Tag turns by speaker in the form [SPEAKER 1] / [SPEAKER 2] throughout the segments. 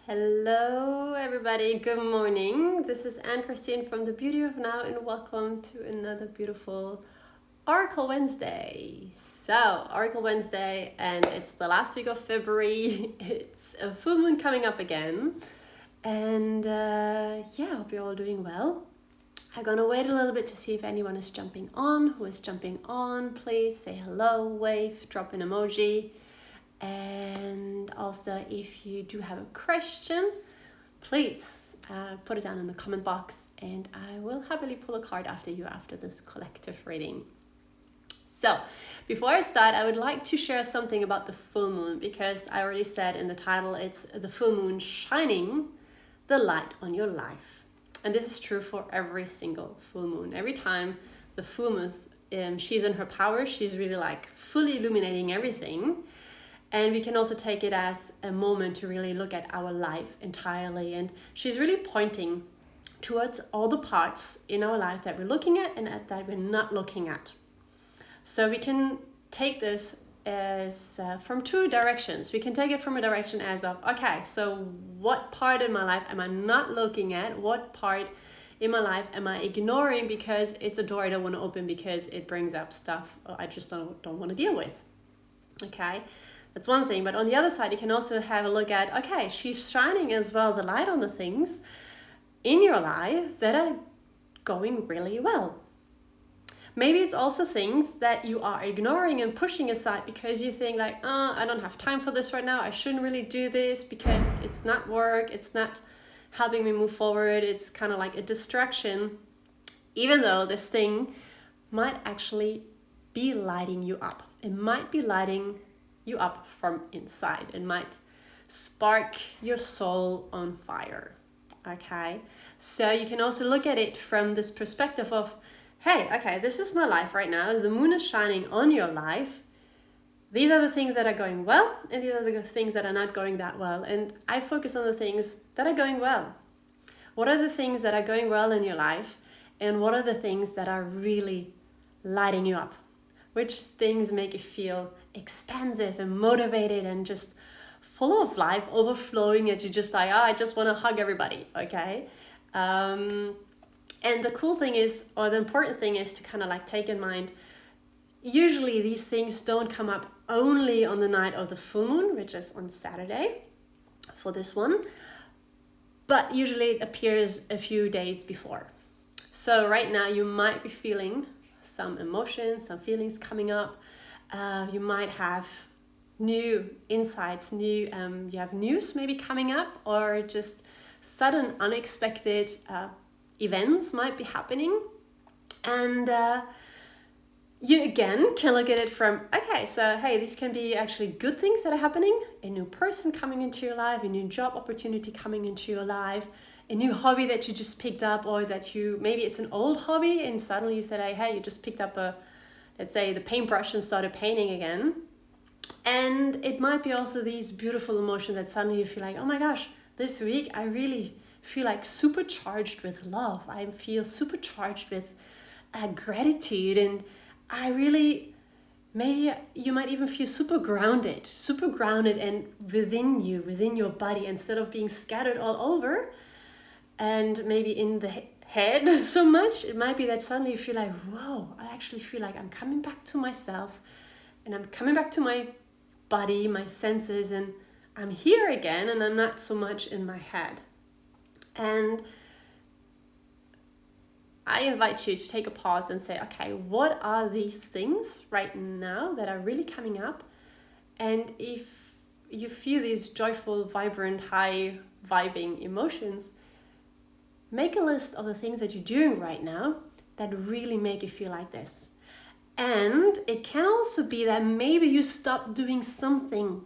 [SPEAKER 1] Hello everybody, good morning. This is Anne-Christin from The Beauty of Now and welcome to another beautiful Oracle Wednesday. So, Oracle Wednesday, and it's the last week of February. It's a full moon coming up again. And I hope you're all doing well. I'm gonna wait a little bit to see if anyone is jumping on. Who is jumping on? Please say hello, wave, drop an emoji. And also, if you do have a question, please put it down in the comment box and I will happily pull a card after this collective reading. So, before I start, I would like to share something about the full moon because I already said in the title, it's the full moon shining the light on your life. And this is true for every single full moon. Every time the full moon, she's in her power, she's really like fully illuminating everything. And we can also take it as a moment to really look at our life entirely. And she's really pointing towards all the parts in our life that we're looking at and that we're not looking at. So we can take this as from two directions. We can take it from a direction as of, okay, so what part in my life am I not looking at? What part in my life am I ignoring because it's a door I don't want to open because it brings up stuff I just don't want to deal with? Okay. That's one thing, but on the other side, you can also have a look at, okay, she's shining as well the light on the things in your life that are going really well. Maybe it's also things that you are ignoring and pushing aside because you think like, I don't have time for this right now. I shouldn't really do this because it's not work. It's not helping me move forward. It's kind of like a distraction, even though this thing might actually be lighting you up. It might be lighting you up from inside. It might spark your soul on fire. Okay, so you can also look at it from this perspective of, hey, okay, this is my life right now. The moon is shining on your life. These are the things that are going well, and these are the things that are not going that well. And I focus on the things that are going well. What are the things that are going well in your life, and what are the things that are really lighting you up? Which things make you feel expansive and motivated and just full of life, overflowing, and you're just like, I just want to hug everybody, okay? And the cool thing is, or the important thing is to kind of like take in mind, usually these things don't come up only on the night of the full moon, which is on Saturday for this one, but usually it appears a few days before. So right now you might be feeling some emotions, some feelings coming up. You might have new insights, you have news maybe coming up, or just sudden unexpected events might be happening. And you again can look at it from, okay, so hey, these can be actually good things that are happening, a new person coming into your life, a new job opportunity coming into your life, a new hobby that you just picked up, or that maybe it's an old hobby and suddenly you said, hey, you just picked up let's say the paintbrush and started painting again. And it might be also these beautiful emotions that suddenly you feel like, oh my gosh, this week I really feel like supercharged with love. I feel supercharged with gratitude, and I really, maybe you might even feel super grounded and within you, within your body, instead of being scattered all over and maybe in the head so much. It might be that suddenly you feel like, whoa, I actually feel like I'm coming back to myself and I'm coming back to my body, my senses, and I'm here again and I'm not so much in my head. And I invite you to take a pause and say, okay, what are these things right now that are really coming up? And if you feel these joyful, vibrant, high vibing emotions, make a list of the things that you're doing right now that really make you feel like this. And it can also be that maybe you stop doing something.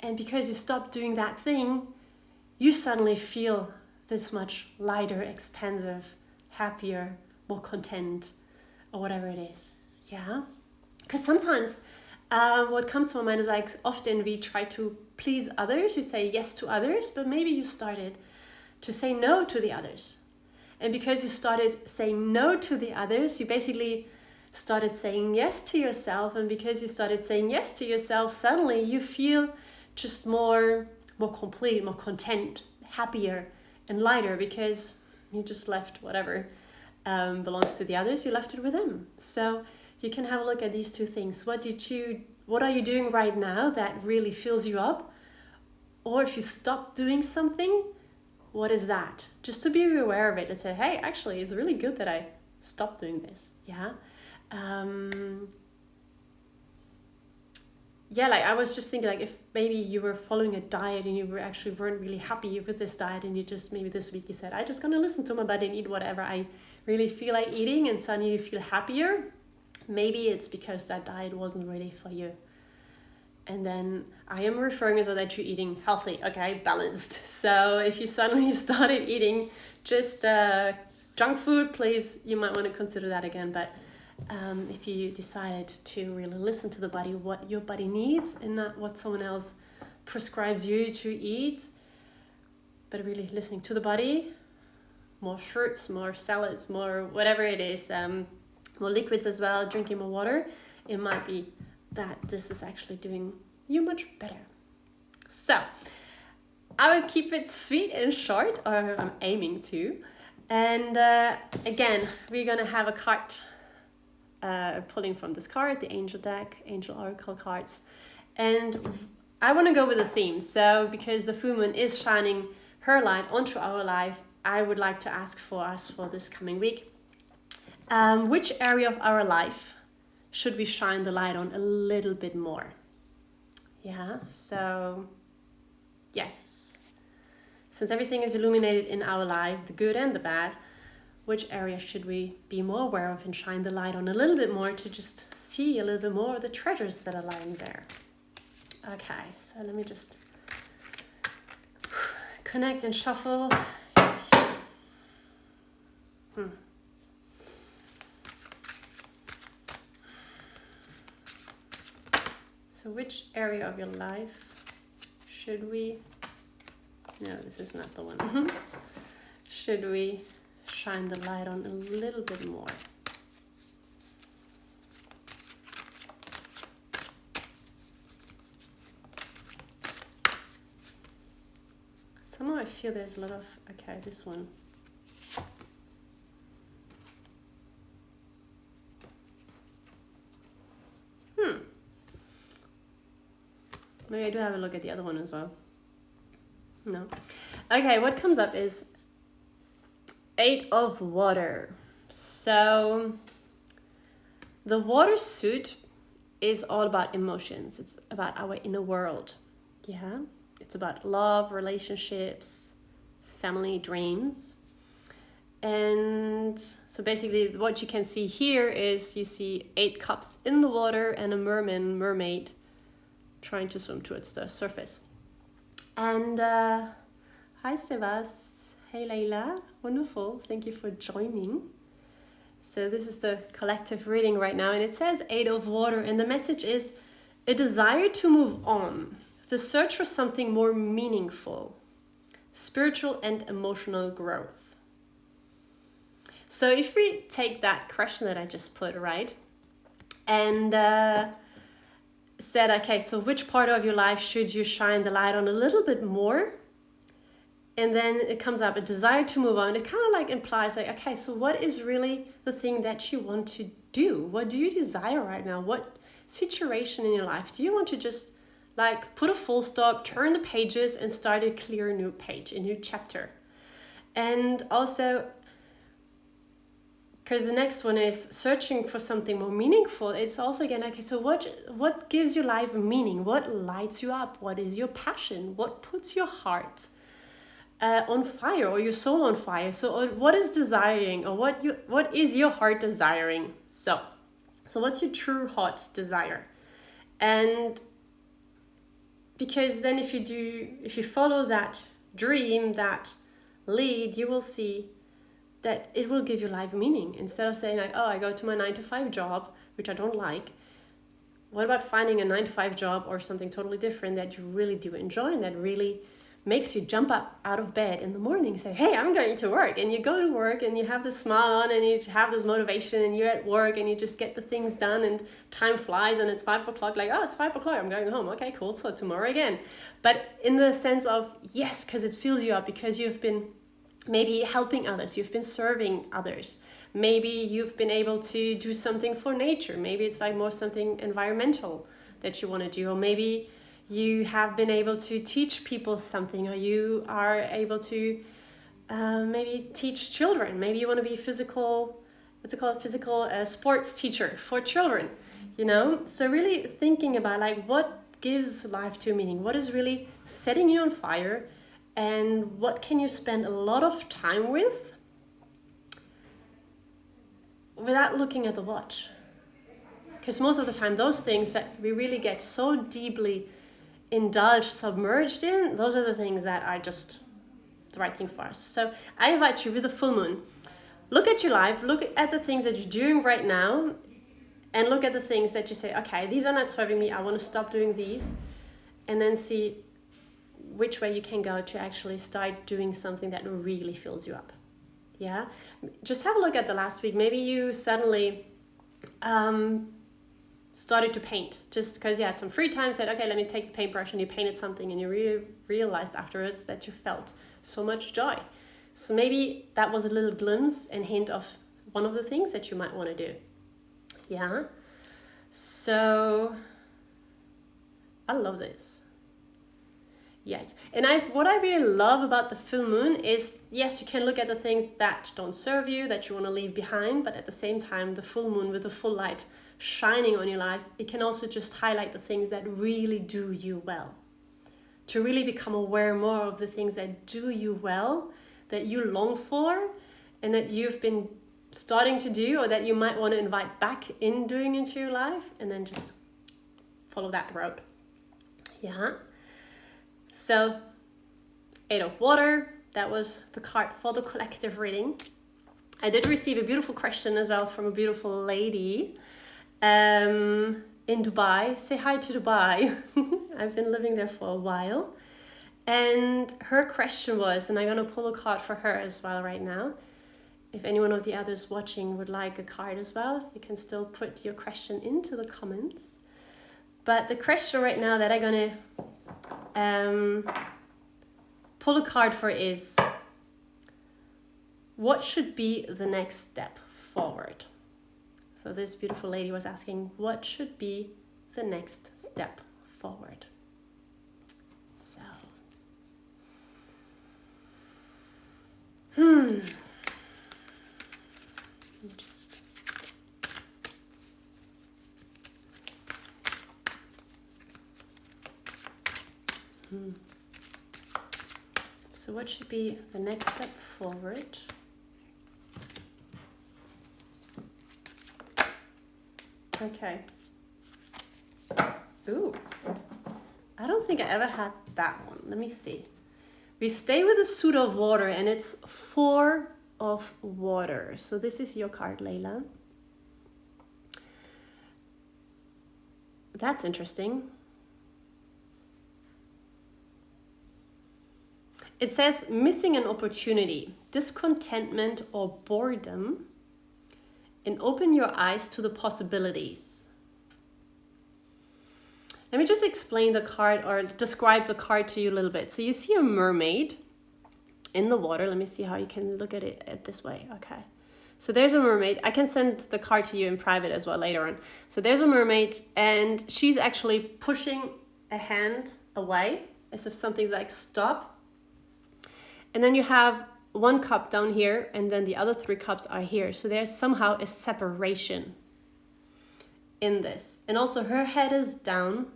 [SPEAKER 1] And because you stop doing that thing, you suddenly feel this much lighter, expansive, happier, more content, or whatever it is. Yeah? Because sometimes what comes to my mind is like, often we try to please others, you say yes to others, but maybe you started to say no to the others. And because you started saying no to the others, you basically started saying yes to yourself. And because you started saying yes to yourself, suddenly you feel just more more complete, more content, happier and lighter, because you just left whatever belongs to the others, you left it with them. So you can have a look at these two things. What are you doing right now that really fills you up? Or if you stop doing something, what is that? Just to be aware of it and say, hey, actually, it's really good that I stopped doing this. Yeah. Like I was just thinking, like, if maybe you were following a diet and you weren't really happy with this diet, and you just, maybe this week you said, I'm just gonna listen to my body and eat whatever I really feel like eating, and suddenly you feel happier. Maybe it's because that diet wasn't really for you. And then I am referring as well that you're eating healthy, okay, balanced. So if you suddenly started eating just junk food, please, you might want to consider that again. But if you decided to really listen to the body, what your body needs, and not what someone else prescribes you to eat, but really listening to the body, more fruits, more salads, more whatever it is, more liquids as well, drinking more water, it might be that this is actually doing you much better. So I will keep it sweet and short, or I'm aiming to. And again, we're gonna have a card pulling from this card, the angel deck, angel oracle cards. And I want to go with a theme. So because the full moon is shining her light onto our life, I would like to ask for us for this coming week, which area of our life should we shine the light on a little bit more? Yeah, so yes, since everything is illuminated in our life, the good and the bad, which area should we be more aware of and shine the light on a little bit more, to just see a little bit more of the treasures that are lying there? Okay, so let me just connect and shuffle. So which area of your life should we, no, this is not the one. Should we shine the light on a little bit more? Somehow I feel there's a lot of, okay, this one. Maybe I do have a look at the other one as well. No. Okay, what comes up is 8 of water. So the water suit is all about emotions. It's about our inner world. Yeah. It's about love, relationships, family, dreams. And so basically what you can see here is you see 8 cups in the water and a mermaid trying to swim towards the surface. And hi Sebas, hey Layla, wonderful, thank you for joining. So this is the collective reading right now, and it says 8 of water, and the message is a desire to move on, the search for something more meaningful, spiritual and emotional growth. So if we take that question that I just put, right, and said, okay, so which part of your life should you shine the light on a little bit more? And then it comes up, a desire to move on. It kind of like implies like, okay, so what is really the thing that you want to do? What do you desire right now? What situation in your life do you want to just like put a full stop, turn the pages and start a clear new page, a new chapter? And also, because the next one is searching for something more meaningful. It's also again, okay, so what gives your life meaning? What lights you up? What is your passion? What puts your heart on fire, or your soul on fire? So what is desiring, or what is your heart desiring? So what's your true heart's desire? And because then if you follow that dream, that lead, you will see that it will give your life meaning. Instead of saying like, oh, I go to my 9-to-5 job, which I don't like. What about finding a 9-to-5 job or something totally different that you really do enjoy and that really makes you jump up out of bed in the morning and say, hey, I'm going to work. And you go to work and you have this smile on and you have this motivation and you're at work and you just get the things done and time flies and it's 5 o'clock, like, oh, it's 5 o'clock, I'm going home. Okay, cool. So tomorrow again. But in the sense of, yes, because it fills you up, because you've been maybe helping others, you've been serving others. Maybe you've been able to do something for nature. Maybe it's like more something environmental that you want to do, or maybe you have been able to teach people something, or you are able to maybe teach children. Maybe you want to be physical sports teacher for children, you know? So really thinking about like what gives life to meaning, what is really setting you on fire, and what can you spend a lot of time with without looking at the watch. Because most of the time those things that we really get so deeply indulged, submerged in, those are the things that are just the right thing for us. So I invite you with the full moon, look at your life, look at the things that you're doing right now, and look at the things that you say, okay, these are not serving me, I want to stop doing these, and then see which way you can go to actually start doing something that really fills you up. Yeah, just have a look at the last week. Maybe you suddenly started to paint just because you had some free time, said, okay, let me take the paintbrush, and you painted something and you realized afterwards that you felt so much joy. So maybe that was a little glimpse and hint of one of the things that you might want to do. Yeah. So I love this. Yes. And what I really love about the full moon is, yes, you can look at the things that don't serve you, that you want to leave behind, but at the same time, the full moon with the full light shining on your life, it can also just highlight the things that really do you well. To really become aware more of the things that do you well, that you long for, and that you've been starting to do, or that you might want to invite back in doing into your life, and then just follow that road. Yeah. So 8 of Water, that was the card for the collective reading. I did receive a beautiful question as well from a beautiful lady in Dubai. Say hi to Dubai. I've been living there for a while. And her question was, and I'm going to pull a card for her as well right now. If anyone of the others watching would like a card as well, you can still put your question into the comments. But the question right now that I'm going to pull a card for is, what should be the next step forward? So this beautiful lady was asking, what should be the next step forward? So, So what should be the next step forward? Okay. Ooh. I don't think I ever had that one. Let me see. We stay with the suit of water, and it's 4 of water. So this is your card, Layla. That's interesting. It says missing an opportunity, discontentment or boredom, and open your eyes to the possibilities. Let me just explain the card or describe the card to you a little bit. So you see a mermaid in the water. Let me see how you can look at it this way. Okay. So there's a mermaid. I can send the card to you in private as well later on. So there's a mermaid, and she's actually pushing a hand away as if something's like stop. And then you have one cup down here, and then the other 3 cups are here. So there's somehow a separation in this. And also her head is down.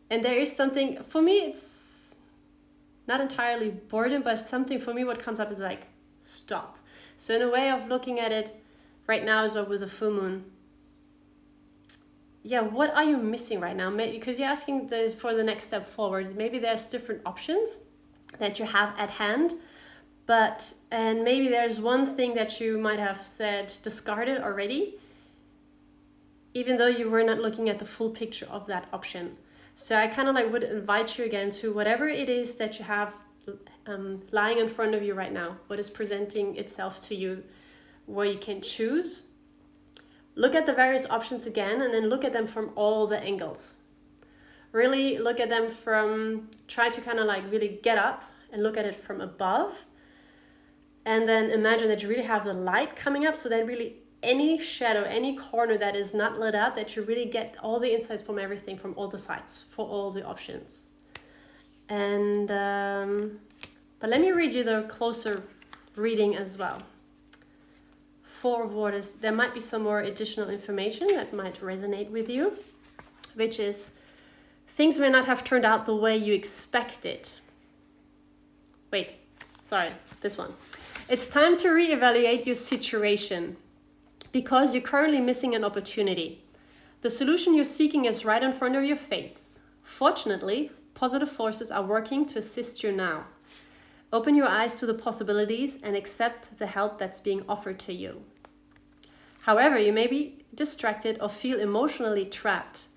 [SPEAKER 1] And there is something, for me it's not entirely boredom, but something for me what comes up is like stop. So in a way of looking at it right now as well with the full moon, yeah, what are you missing right now? Maybe because you're asking for the next step forward. Maybe there's different options that you have at hand, and maybe there's one thing that you might have said discarded already, even though you were not looking at the full picture of that option. So I kind of like would invite you again to whatever it is that you have lying in front of you right now, what is presenting itself to you, where you can choose. Look at the various options again, and then look at them from all the angles. Really look at them from, try to kind of like really get up and look at it from above. And then imagine that you really have the light coming up, so then really any shadow, any corner that is not lit up, that you really get all the insights from everything, from all the sides, for all the options. And but let me read you the closer reading as well. Four of Waters, there might be some more additional information that might resonate with you, which is, things may not have turned out the way you expected. Wait, sorry, this one. It's time to reevaluate your situation because you're currently missing an opportunity. The solution you're seeking is right in front of your face. Fortunately, positive forces are working to assist you now. Open your eyes to the possibilities and accept the help that's being offered to you. However, you may be distracted or feel emotionally trapped.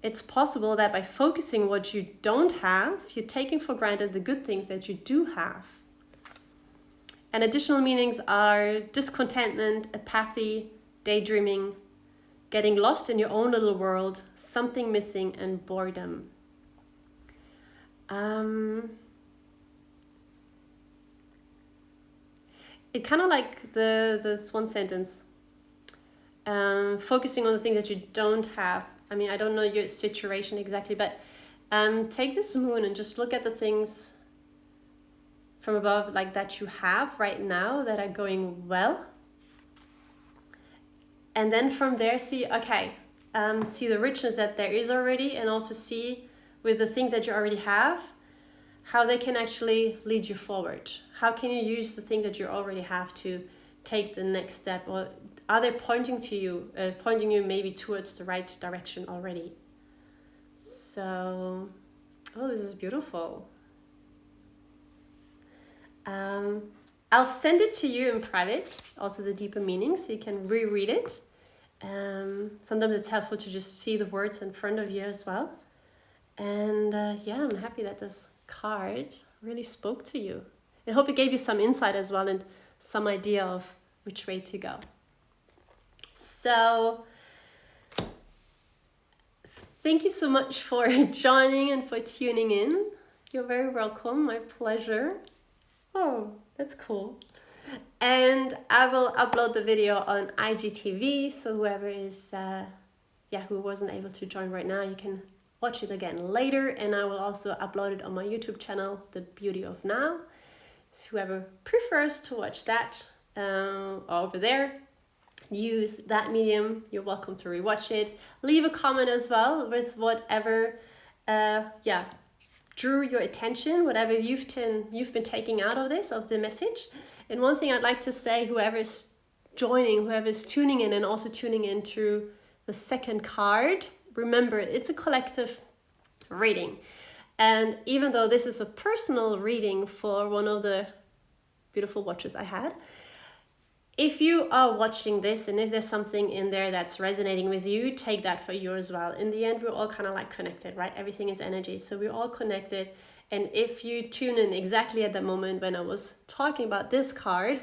[SPEAKER 1] It's possible that by focusing what you don't have, you're taking for granted the good things that you do have. And additional meanings are discontentment, apathy, daydreaming, getting lost in your own little world, something missing, and boredom. It kind of like this one sentence, focusing on the things that you don't have. I mean, I don't know your situation exactly, but take this moon and just look at the things from above, like that you have right now that are going well. And then from there, see, okay, see the richness that there is already, and also see with the things that you already have, how they can actually lead you forward. How can you use the things that you already have to take the next step? Or are they pointing you maybe towards the right direction already? So, oh, this is beautiful. I'll send it to you in private, also the deeper meaning, so you can reread it. Sometimes it's helpful to just see the words in front of you as well. And yeah, I'm happy that this card really spoke to you. I hope it gave you some insight as well and some idea of which way to go. So thank you so much for joining and for tuning in. You're very welcome. My pleasure. Oh, that's cool. And I will upload the video on IGTV, so whoever is who wasn't able to join right now, you can watch it again later. And I will also upload it on my YouTube channel, The Beauty of Now. So whoever prefers to watch that over there, use that medium, you're welcome to rewatch it. Leave a comment as well with whatever drew your attention, whatever you've been taking out of this, of the message. And one thing I'd like to say, whoever's joining, whoever's tuning in and also tuning in through the second card, remember, it's a collective reading. And even though this is a personal reading for one of the beautiful watchers I had, if you are watching this and if there's something in there that's resonating with you, take that for you as well. In the end, we're all kind of like connected, right? Everything is energy, so we're all connected. And if you tune in exactly at that moment when I was talking about this card,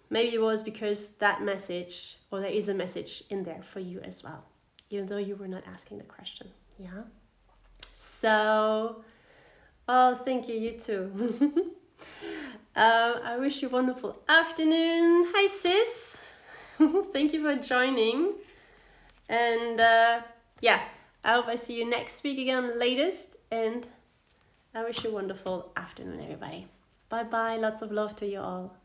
[SPEAKER 1] maybe it was because that message, or there is a message in there for you as well, even though you were not asking the question. Yeah. So, oh, thank you, you too. I wish you a wonderful afternoon. Hi, sis. Thank you for joining. And I hope I see you next week again, latest. And I wish you a wonderful afternoon, everybody. Bye-bye. Lots of love to you all.